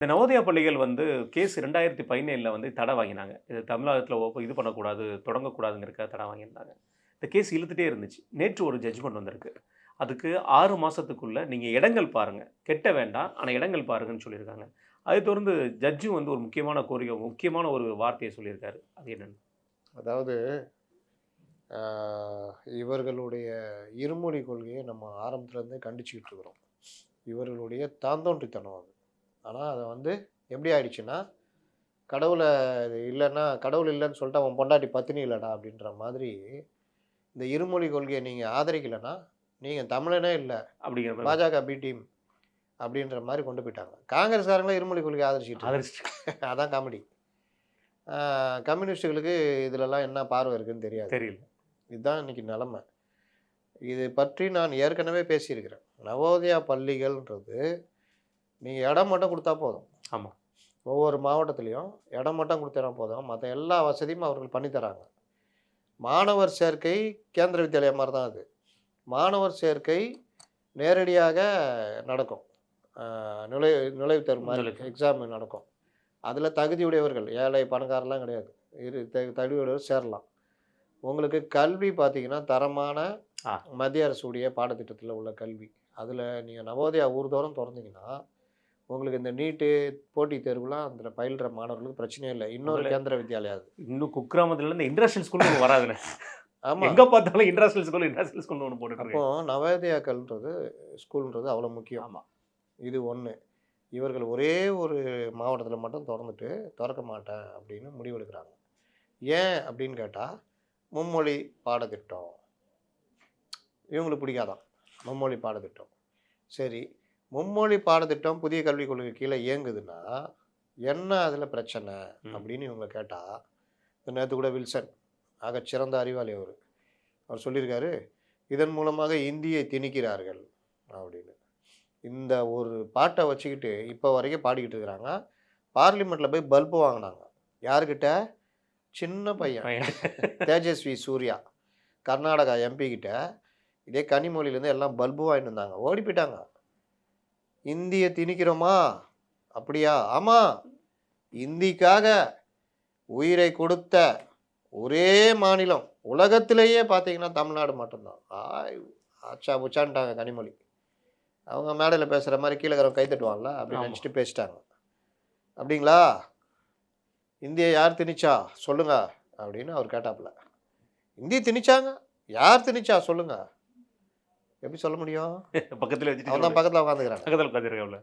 இந்த நவோதயா பள்ளிகள் வந்து கேஸ் 2017ல வந்து தடை வாங்கினாங்க. இது தமிழகத்தில இது பண்ணக்கூடாது, தொடங்கக்கூடாதுங்கிறதுக்காக தடை வாங்கியிருந்தாங்க. இந்த கேஸ் இழுத்துட்டே இருந்துச்சு. நேற்று ஒரு ஜட்ஜ்மெண்ட் வந்திருக்கு. அதுக்கு 6 மாசத்துக்குள்ள நீங்க இடங்கள் பாருங்க. கெட்ட வேண்டாம். ஆனா இடங்கள் பாருங்கன்னு சொல்லியிருக்காங்க. அதை தொடர்ந்து ஜட்ஜும் வந்து ஒரு முக்கியமான ஒரு வார்த்தைய சொல்லியிருக்காரு. அது என்னன்னு? அதாவது ஆ, இவர்களுடைய இருமொழி கொள்கையை நம்ம ஆரம்பத்துலேருந்தே கண்டிச்சுக்கிட்டு இருக்கிறோம். இவர்களுடைய தாந்தோன்றித்தனம் அது. ஆனால் அதை எப்படி ஆயிடுச்சுன்னா, கடவுளை இல்லைன்னா கடவுள் இல்லைன்னு சொல்லிட்டு அவன் பொண்டாட்டி பத்தினி இல்லைடா அப்படின்ற மாதிரி இந்த இருமொழி கொள்கையை நீங்கள் ஆதரிக்கலைன்னா நீங்கள் தமிழனே இல்லை, அப்படிங்கிற மாரி பாஜக பி டீம் அப்படின்ற மாதிரி கொண்டு போயிட்டாங்க. காங்கிரஸ்காரங்களும் இருமொழி கொள்கையை ஆதரிச்சிட்டு இருக்காங்க. ஆதரிச்சு அதான் காமெடி. கம்யூனிஸ்ட்டுகளுக்கு இதிலெல்லாம் என்ன பார்வை இருக்குன்னு தெரியாது. தெரியல. இதுதான் இன்னைக்கு நிலைமை. இது பற்றி நான் ஏற்கனவே பேசியிருக்கிறேன். நவோதயா பள்ளிகள்ன்றது நீங்கள் இடம் மட்டும் கொடுத்தா போதும். ஆமா. ஒவ்வொரு மாவட்டத்திலையும் இடம் மட்டும் கொடுத்தா போதும். மற்ற எல்லா வசதியும் அவர்கள் பண்ணித்தராங்க. மாணவர் சேர்க்கை கேந்திர வித்யாலயா மாதிரி தான் அது. மாணவர் சேர்க்கை நேரடியாக நடக்கும். அ நுழை நுழைவுத் தேர்வு மாதிரி நுழைவுத் எக்ஸாம் நடக்கும். அதில் தகுதியுடையவர்கள், ஏழை பணக்காரர்லாம் கிடையாது. தகுதியுடையவர் சேரலாம். உங்களுக்கு கல்வி பார்த்தீங்கன்னா, தரமான ஆ. மத்திய அரசுடைய பாடத்திட்டத்தில் உள்ள கல்வி. அதில் நீங்கள் நவோதயா ஊர்தோறும் தொறந்தீங்கன்னா, உங்களுக்கு இந்த நீட்டு போட்டித் தேர்வுலாம் அதில் பயில்ற மாணவர்களுக்கு பிரச்சனையே இல்லை. இன்னொரு முதல்ல கேந்திர வித்யாலயா அது. இன்னும் குக்கிராமத்திலருந்து இன்டர்நேஷனல் ஸ்கூல்னு வராதுல்ல. ஆமா. எங்க பார்த்தாலும் இன்டர்நேஷனல் ஸ்கூல்னு ஒண்ணு போட்டுட்டு அப்போ இருக்காங்க. நவோதயாக்கள்ன்றது ஸ்கூல்ன்றது அவ்வளோ முக்கியம். ஆமா. இது ஒண்ணு. இவர்கள் ஒரே ஒரு மாவட்டத்தில் மட்டும் தொறந்துட்டு, தொறக்க மாட்டேன் அப்படின்னு முடிவெடுக்கிறாங்க. ஏன் அப்படின்னு கேட்டா, மும்மொழி பாடத்திட்டம். இவங்களுக்கு பிடிக்காதாம். மும்மொழி பாடத்திட்டம். சரி, மும்மொழி பாடத்திட்டம் புதிய கல்விக் கொள்கை கீழ இயங்குதுன்னா, என்ன அதில பிரச்சனை? ம். அப்படின்னு இவங்கள கேட்டா, நேத்து கூட வில்சன், ஆகச்சிறந்த அறிவாளி அவரு. அவர் சொல்லியிருக்காரு, "இதன் மூலமாக இந்தியை திணிக்கிறார்கள்" அப்படின்னு. இந்த ஒரு பாட்ட வச்சுக்கிட்டு இப்ப வரைக்கும் பாடிக்கிட்டு இருக்கிறாங்க. பார்லிமென்ட்ல போய் பல்பு வாங்குனாங்க. யார்கிட்ட? சின்ன பையன். தேஜஸ்வி சூர்யா. கர்நாடகா எம்பி கிட்ட இதே கனிமொழியிலேருந்து எல்லாம் பல்பு வாங்கிட்டு வந்தாங்க. ஓடி போயிட்டாங்க. இந்திய திணிக்கிறோமா? அப்படியா? ஆமா. இந்திக்காக உயிரை கொடுத்த ஒரே மாநிலம் உலகத்திலேயே பார்த்தீங்கன்னா தமிழ்நாடு மட்டும்தான். ஆச்சா புச்சான்ட்டாங்க கனிமொழி. அவங்க மேடையில பேசுற மாரி கீழ இருக்கிறவன் கை தட்டுவான்ல, அப்படின்னு ஆமா. நினச்சுட்டு பேசிட்டாங்க. அப்படிங்களா? இந்திய யார் திணிச்சா? சொல்லுங்க அப்படின்னு அவர் கேட்டாப்புல. இந்திய திணிச்சாங்க. யார் திணிச்சா சொல்லுங்க. எப்படி சொல்ல முடியும்? பக்கத்துல வச்சுட்டு அவன் தான் பக்கத்துல உட்காந்துக்கிறான். பக்கத்துல உட்காந்துருக்காப்ல.